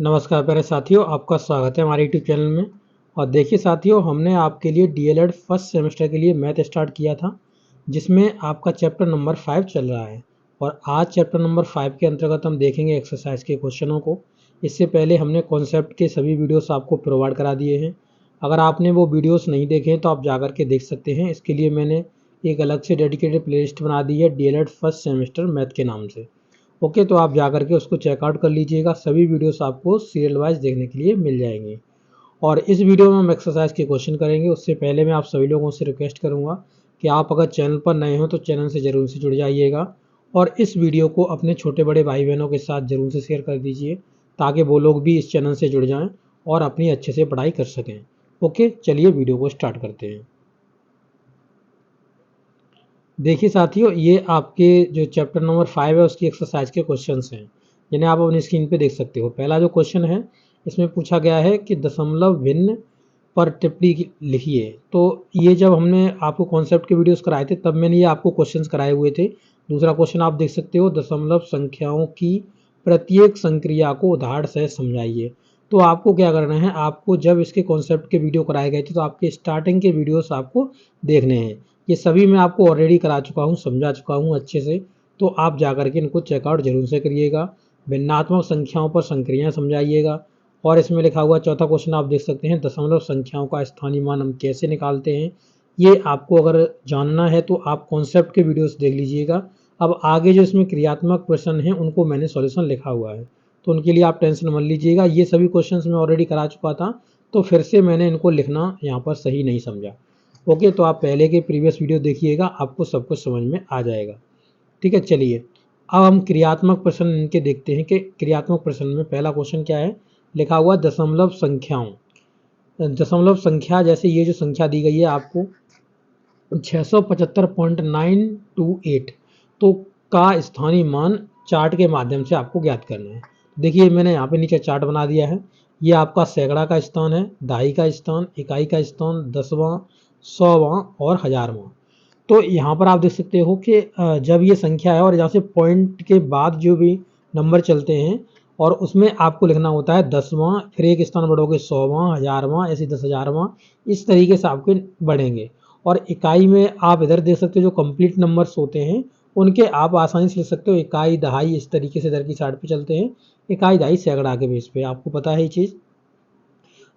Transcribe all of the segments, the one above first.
नमस्कार प्यारे साथियों, आपका स्वागत है हमारे यूट्यूब चैनल में। और देखिए साथियों, हमने आपके लिए डीएलएड फर्स्ट सेमेस्टर के लिए मैथ स्टार्ट किया था, जिसमें आपका चैप्टर नंबर 5 चल रहा है। और आज चैप्टर नंबर 5 के अंतर्गत हम देखेंगे एक्सरसाइज के क्वेश्चनों को। इससे पहले हमने कॉन्सेप्ट के सभी वीडियोस आपको प्रोवाइड करा दिए हैं। अगर आपने वो वीडियोस नहीं देखे हैं तो आप जाकर के देख सकते हैं। इसके लिए मैंने एक अलग से डेडिकेटेड प्लेलिस्ट बना दी है डीएलएड फर्स्ट सेमेस्टर मैथ के नाम से। ओके, तो आप जाकर के उसको चेकआउट कर लीजिएगा। सभी वीडियोस आपको सीरियल वाइज देखने के लिए मिल जाएंगे। और इस वीडियो में हम एक्सरसाइज के क्वेश्चन करेंगे। उससे पहले मैं आप सभी लोगों से रिक्वेस्ट करूंगा कि आप अगर चैनल पर नए हो तो चैनल से ज़रूर से जुड़ जाइएगा और इस वीडियो को अपने छोटे बड़े भाई बहनों के साथ ज़रूर से शेयर कर दीजिए, ताकि वो लोग भी इस चैनल से जुड़ जाएँ और अपनी अच्छे से पढ़ाई कर सकें। ओके, चलिए वीडियो को स्टार्ट करते हैं। देखिए साथियों, ये आपके जो चैप्टर नंबर 5 है उसकी एक्सरसाइज के क्वेश्चंस हैं, जिन्हें आप अपनी स्क्रीन पे देख सकते हो। पहला जो क्वेश्चन है, इसमें पूछा गया है कि दशमलव भिन्न पर टिप्पणी लिखिए। तो ये जब हमने आपको कॉन्सेप्ट के वीडियोस कराए थे तब मैंने ये आपको क्वेश्चंस कराए हुए थे। दूसरा क्वेश्चन आप देख सकते हो, दशमलव संख्याओं की प्रत्येक संक्रिया को उदाहरण से समझाइए। तो आपको क्या करना है, आपको जब इसके कॉन्सेप्ट के वीडियो कराए गए थे तो आपके स्टार्टिंग के वीडियोस आपको देखने हैं। ये सभी मैं आपको ऑलरेडी करा चुका हूँ, समझा चुका हूँ अच्छे से। तो आप जाकर के इनको चेकआउट जरूर से करिएगा। भिन्नात्मक संख्याओं पर संक्रियाएं समझाइएगा। और इसमें लिखा हुआ चौथा क्वेश्चन आप देख सकते हैं, दशमलव संख्याओं का स्थानीय मान हम कैसे निकालते हैं। ये आपको अगर जानना है तो आप कॉन्सेप्ट के वीडियोस देख लीजिएगा। अब आगे जो इसमें क्रियात्मक प्रश्न हैं उनको मैंने सॉल्यूशन लिखा हुआ है, तो उनके लिए आप टेंशन मत लीजिएगा। ये सभी क्वेश्चंस मैं ऑलरेडी करा चुका था, तो फिर से मैंने इनको लिखना यहाँ पर सही नहीं समझा। ओके, तो आप पहले के प्रीवियस वीडियो देखिएगा, आपको सब कुछ समझ में आ जाएगा। ठीक है, चलिए अब हम क्रियात्मक प्रश्न इनके देखते हैं कि क्रियात्मक प्रश्न में पहला क्वेश्चन क्या है। लिखा हुआ दशमलव संख्याओं, दशमलव संख्या जैसे ये जो संख्या दी गई है आपको 675.928, तो का स्थानीय मान चार्ट के माध्यम से आपको ज्ञात करना है। देखिए मैंने यहाँ पे नीचे चार्ट बना दिया है। ये आपका सैकड़ा का स्थान है, दहाई का स्थान, इकाई का स्थान, दसवां, सौवां और हजारवां। तो यहाँ पर आप देख सकते हो कि जब ये संख्या है और यहाँ से पॉइंट के बाद जो भी नंबर चलते हैं और उसमें आपको लिखना होता है दसवां, फिर एक स्थान बढ़ोगे सौवां, हजारवां, ऐसे 10,000वां, इस तरीके से आपके बढ़ेंगे। और इकाई में आप इधर देख सकते हो जो कंप्लीट नंबर्स होते हैं उनके आप आसानी से लिख सकते हो इकाई, दहाई, इस तरीके से इधर की साइड पे चलते हैं। इकाई, दहाई, सैकड़ा के बेस पे आपको पता है ये चीज़।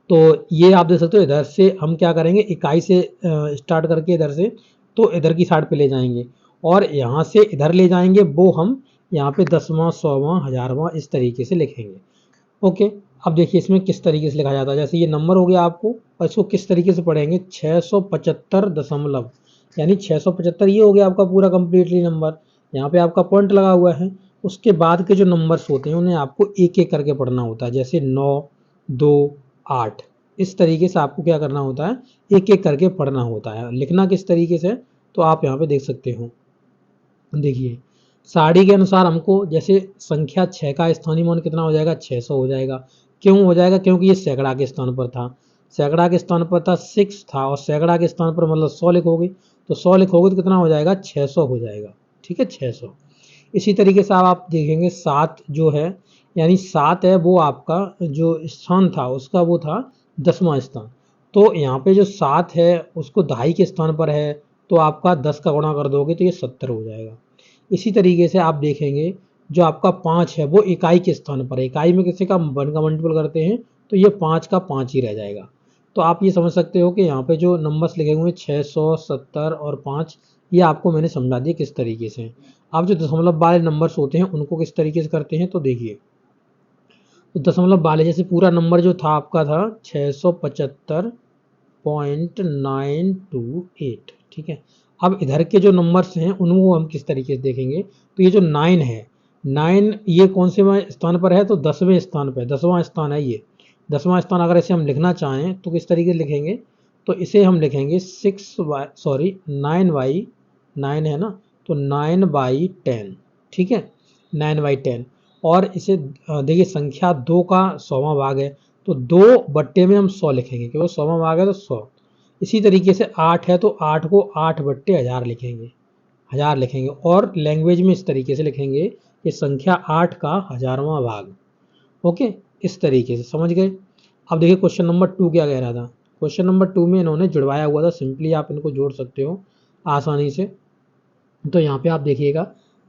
तो ये आप देख सकते हो, इधर से हम क्या करेंगे, इकाई से स्टार्ट करके इधर से तो इधर की साइड पे ले जाएंगे और यहाँ से इधर ले जाएंगे, वो हम यहाँ पे दसवां, सौवां, हजारवां इस तरीके से लिखेंगे। ओके, अब देखिए इसमें किस तरीके से लिखा जाता है। जैसे ये नंबर हो गया आपको, और इसको किस तरीके से पढ़ेंगे, 675 दशमलव, यानी 675 ये हो गया आपका पूरा कंप्लीटली नंबर। यहाँ पे आपका पॉइंट लगा हुआ है। उसके बाद के जो नंबर्स होते हैं उन्हें आपको एक एक करके पढ़ना होता है, जैसे 9, 2, 8, इस तरीके से आपको क्या करना होता है, एक एक करके पढ़ना होता है। लिखना किस तरीके से, तो आप यहाँ पे देख सकते हो। देखिए साड़ी के अनुसार हमको, जैसे संख्या 6 का स्थानीय मान कितना हो जाएगा, 600 हो जाएगा। क्यों हो जाएगा, क्योंकि ये सैकड़ा के स्थान पर था। सैकड़ा के स्थान पर था 6 था, और सैकड़ा के स्थान पर मतलब 100 लिखोगे, तो 100 लिखोगे तो कितना हो जाएगा, 600 हो जाएगा। ठीक है, 600। इसी तरीके से आप देखेंगे 7 जो है, यानी 7 है वो आपका जो स्थान था उसका वो था 10वां स्थान। तो यहाँ पे जो 7 है उसको दहाई के स्थान पर है, तो आपका 10 का गुणा कर दोगे तो ये 70 हो जाएगा। इसी तरीके से आप देखेंगे जो आपका 5 है वो इकाई के स्थान पर है। इकाई में किसी का 1 का मल्टीपल करते हैं तो ये 5 का 5 ही रह जाएगा। तो आप ये समझ सकते हो कि यहाँ पे जो नंबर्स लिखे हुए हैं 600, 70 और 5, ये आपको मैंने समझा दिया किस तरीके से। आप जो दशमलव वाले नंबर्स होते हैं उनको किस तरीके से करते हैं, तो देखिए, तो दशमलव वाले जैसे पूरा नंबर जो था आपका था 675.928। ठीक है, अब इधर के जो नंबर्स हैं उनको हम किस तरीके से देखेंगे, तो ये जो 9 है, 9 ये कौन से स्थान पर है, तो 10वें स्थान पर, 10वां स्थान है ये। 10वां स्थान अगर इसे हम लिखना चाहें तो किस तरीके से लिखेंगे, तो इसे हम लिखेंगे 9 9 है ना, तो 9/10। ठीक है, 9/10। और इसे देखिए संख्या 2 का 100वां भाग है, तो 2 बट्टे में हम 100 लिखेंगे क्योंकि 100वां भाग है तो 100। इसी तरीके से 8 है तो 8 को 8 बट्टे 1000 लिखेंगे, 1000 लिखेंगे। और लैंग्वेज में इस तरीके से लिखेंगे कि संख्या 8 का 1000वां भाग। ओके, इस तरीके से, समझ गए। अब देखिए क्वेश्चन नंबर 2 क्या कह रहा था। क्वेश्चन नंबर 2 में इन्होंने जुड़वाया हुआ था, सिंपली आप इनको जोड़ सकते हो आसानी से। तो यहाँ पे आप देखिएगा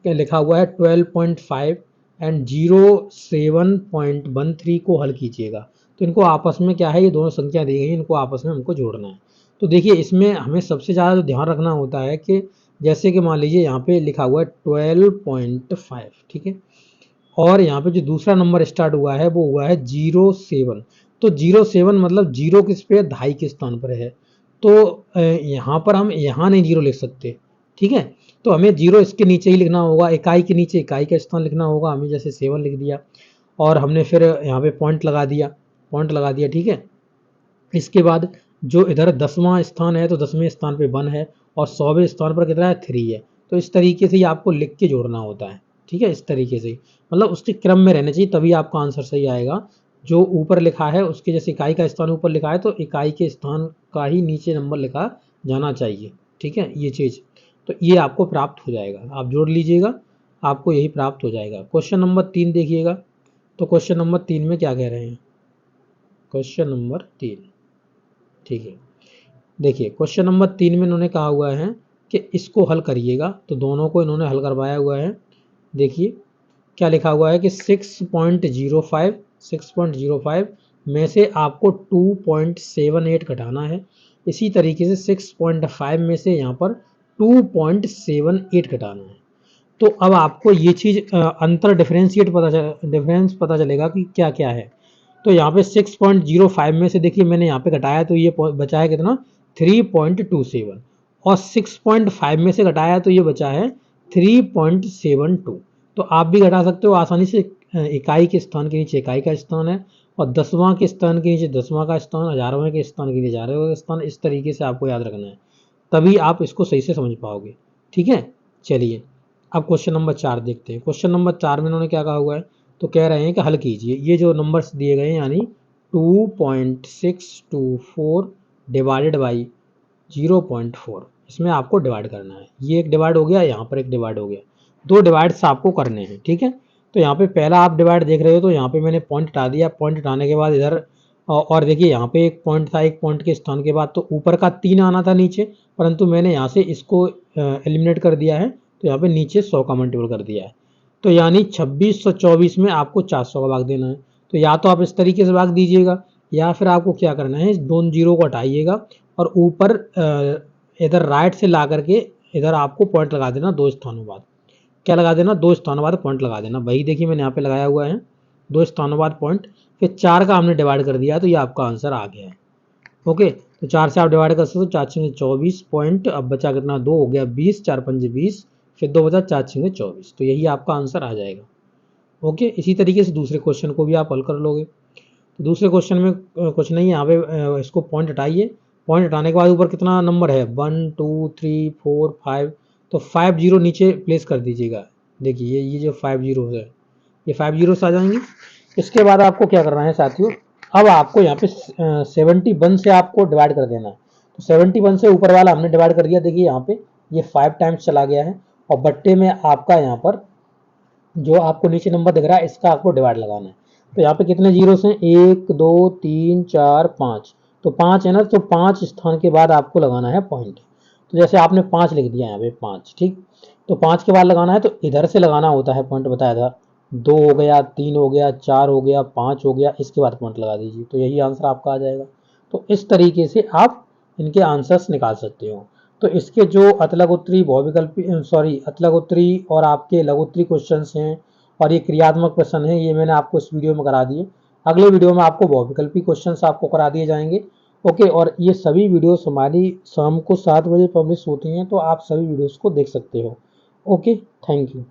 क्या लिखा हुआ है 12.5 एंड 07.13 को हल कीजिएगा। तो इनको आपस में क्या है, ये दोनों संख्या दी गई है, इनको आपस में हमको जोड़ना है। तो देखिए इसमें हमें सबसे ज़्यादा ध्यान रखना होता है कि जैसे कि मान लीजिए यहाँ पे लिखा हुआ है 12.5, ठीक है, और यहाँ पे जो दूसरा नंबर स्टार्ट हुआ है वो हुआ है 07। तो 07 मतलब जीरो किस पे है, दहाई के स्थान पर है। तो यहाँ पर हम यहाँ नहीं जीरो लिख सकते, ठीक है। तो हमें जीरो इसके नीचे ही लिखना होगा, इकाई के नीचे इकाई का स्थान लिखना होगा। हमें जैसे 7 लिख दिया और हमने फिर यहाँ पे पॉइंट लगा दिया, ठीक है। इसके बाद जो इधर 10वां स्थान है तो 10वें स्थान पे 1 है और 100वें स्थान पर कितना है, 3 है। तो इस तरीके से ही आपको लिख के जोड़ना होता है, ठीक है। इस तरीके से मतलब उसके क्रम में रहना चाहिए, तभी आपका आंसर सही आएगा। जो ऊपर लिखा है उसके जैसे इकाई का स्थान ऊपर लिखा है तो इकाई के स्थान का ही नीचे नंबर लिखा जाना चाहिए, ठीक है, ये चीज़। तो ये आपको प्राप्त हो जाएगा, आप जोड़ लीजिएगा, आपको यही प्राप्त हो जाएगा। क्वेश्चन नंबर 3 देखिएगा। तो क्वेश्चन नंबर 3 में क्या कह रहे हैं, क्वेश्चन नंबर 3, ठीक है। देखिए क्वेश्चन नंबर 3 में इन्होंने कहा हुआ है कि इसको हल करिएगा। तो दोनों को इन्होंने हल करवाया हुआ है। देखिए क्या लिखा हुआ है कि 6.05 में से आपको 2.78 घटाना है। इसी तरीके से 6.5 में से यहाँ पर 2.78 घटाना है। तो अब आपको ये चीज़ अंतर डिफरेंस पता चलेगा कि क्या क्या है। तो यहाँ पे 6.05 में से देखिए मैंने यहाँ पे घटाया तो ये बचा है कितना, 3.27, और 6.5 में से घटाया तो ये बचा है 3.72। तो आप भी घटा सकते हो आसानी से। इकाई के स्थान के नीचे इकाई का स्थान है और 10वां के स्थान के नीचे 10वां का स्थान, 1000वें के स्थान के नीचे 1000वें का स्थान। इस तरीके से आपको याद रखना है, तभी आप इसको सही से समझ पाओगे, ठीक है। चलिए अब क्वेश्चन नंबर 4 देखते हैं। क्वेश्चन नंबर 4 में उन्होंने क्या कहा हुआ है, तो कह रहे हैं कि हल कीजिए। ये जो नंबर्स दिए गए हैं यानी 2.624 डिवाइडेड बाई 0.4, इसमें आपको डिवाइड करना है। ये एक डिवाइड हो गया, यहाँ पर एक डिवाइड हो गया, दो डिवाइड्स आपको करने हैं, ठीक है। तो यहाँ पे पहला आप डिवाइड देख रहे हो तो यहाँ पे मैंने पॉइंट हटा दिया। पॉइंट हटाने के बाद इधर और देखिए यहाँ पे एक पॉइंट था, एक पॉइंट के स्थान के बाद तो ऊपर का 3 आना था नीचे, परंतु मैंने यहाँ से इसको एलिमिनेट कर दिया है। तो यहाँ पे नीचे 100 का मल्टीपल कर दिया है। तो यानी 2624 में आपको 400 का भाग देना है। तो या तो आप इस तरीके से भाग दीजिएगा या फिर आपको क्या करना है, दोनों जीरो को हटाइएगा और ऊपर इधर राइट से ला करके इधर आपको पॉइंट लगा देना 2 स्थानों बाद। क्या लगा देना, 2 स्थानों बाद पॉइंट लगा देना। वही देखिए मैंने यहाँ पे लगाया हुआ है 2 स्थानों बाद पॉइंट। फिर 4 का हमने डिवाइड कर दिया तो ये आपका आंसर आ गया है। ओके, तो 4 से आप डिवाइड कर सकते हो, 4 6 24 पॉइंट, अब बचा कितना, 2 हो गया 20, 4 5 20, फिर 2 बचा 4 6 24। तो यही आपका आंसर आ जाएगा। ओके, इसी तरीके से दूसरे क्वेश्चन को भी आप हल कर लोगे। तो दूसरे क्वेश्चन में कुछ नहीं है, यहाँ पे इसको पॉइंट हटाइए। पॉइंट हटाने के बाद ऊपर कितना नंबर है, 1 2 3 4 5, तो 5 जीरो नीचे प्लेस कर दीजिएगा। देखिए ये जो 5 जीरो है, ये 5 जीरो आ जाएंगे। इसके बाद आपको क्या करना है साथियों, अब आपको यहाँ पे 71 से आपको डिवाइड कर देना है। तो 71 से ऊपर वाला हमने डिवाइड कर दिया। देखिए यहाँ पे ये 5 टाइम्स चला गया है और बट्टे में आपका यहाँ पर जो आपको नीचे नंबर दिख रहा है इसका आपको डिवाइड लगाना है। तो यहाँ पे कितने जीरोस हैं, 1 2 3 4 5, तो 5 है ना, तो 5 स्थान के बाद आपको लगाना है पॉइंट। तो जैसे आपने 5 लिख दिया यहाँ पे 5, ठीक, तो 5 के बाद लगाना है तो इधर से लगाना होता है पॉइंट, बताया था। 2 हो गया, 3 हो गया, 4 हो गया, 5 हो गया, इसके बाद पॉइंट लगा दीजिए, तो यही आंसर आपका आ जाएगा। तो इस तरीके से आप इनके आंसर्स निकाल सकते हो। तो इसके जो अतलगोत्री बहुविकल्पी अतलगोत्री और आपके लघुत्तरी क्वेश्चंस हैं और ये क्रियात्मक प्रश्न है, ये मैंने आपको इस वीडियो में करा दिए। अगले वीडियो में आपको बहुविकल्पी क्वेश्चंस आपको करा दिए जाएंगे। ओके, और ये सभी वीडियोस हमारी शाम को 7 बजे पब्लिश होती हैं, तो आप सभी वीडियोस को देख सकते हो। Okay, thank you.